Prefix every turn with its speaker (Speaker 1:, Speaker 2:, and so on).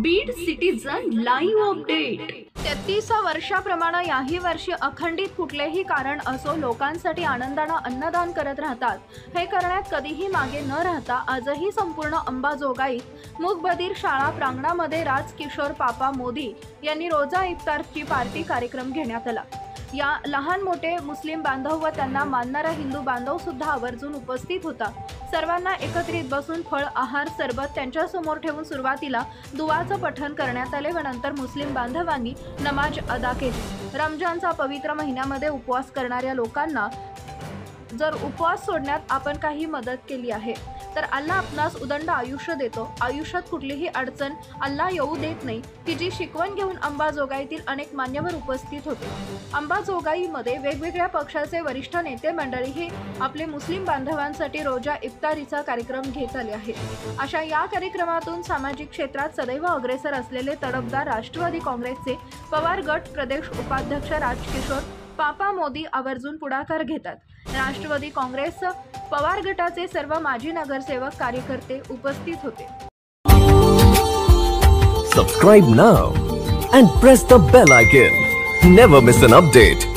Speaker 1: Beed citizen live update.
Speaker 2: 33 वर्षाप्रमाणे याही वर्षी अखंडित कुठलेही कारण असो लोकांसाठी आनंदाने अन्नदान करत राहतात। हे करण्यात कधीही मागे न राहता आजही संपूर्ण अंबाजोगाईत मूकबधीर शाळा प्रांगणामध्ये राजकिशोर पापा मोदी यांनी रोजा इफ्तारची पार्टी कार्यक्रम घेण्यात आला। या लहान मोठे मुस्लिम बांधव व त्यांना मानणारा हिंदू बांधव सुद्धा आवर्जून उपस्थित होता। सर्वांना एकत्रित बसून फळ आहार सरबत त्यांच्या समोर ठेवून सुरुवातीला दुआचं पठण करण्यात आले व नंतर मुस्लिम बांधवांनी नमाज अदा केली। रमजानचा पवित्र महिन्यामध्ये उपवास करणाऱ्या लोकांना जर उपवास सोडण्यात आपण काही मदत केली आहे तर अल्लाह आपणास उदंड आयुष्य देतो। आयुष्यात कुठलीही अडचण अल्लाह येऊ देत नाही, तिची शिकवण घेऊन अंबाजोगाईतील अनेक मान्यवर उपस्थित होते। अंबाजोगाईमध्ये वेगवेगळ्या पक्षाचे वरिष्ठ नेते मंडळीही आपले मुस्लिम बांधवांसाठी रोजा इफ्तारीचा कार्यक्रम घेत आले आहेत। अशा या कार्यक्रमातून सामाजिक क्षेत्रात सदैव अग्रेसर असलेले तडफदार राष्ट्रवादी काँग्रेसचे पवार गट प्रदेश उपाध्यक्ष राजकिशोर पापा मोदी आवर्जून पुढाकार घेतात। राष्ट्रवादी काँग्रेस पवार गटाचे सर्व माजी नगरसेवक कार्यकर्ते उपस्थित होते।
Speaker 3: Subscribe now and press the bell icon. Never miss an update.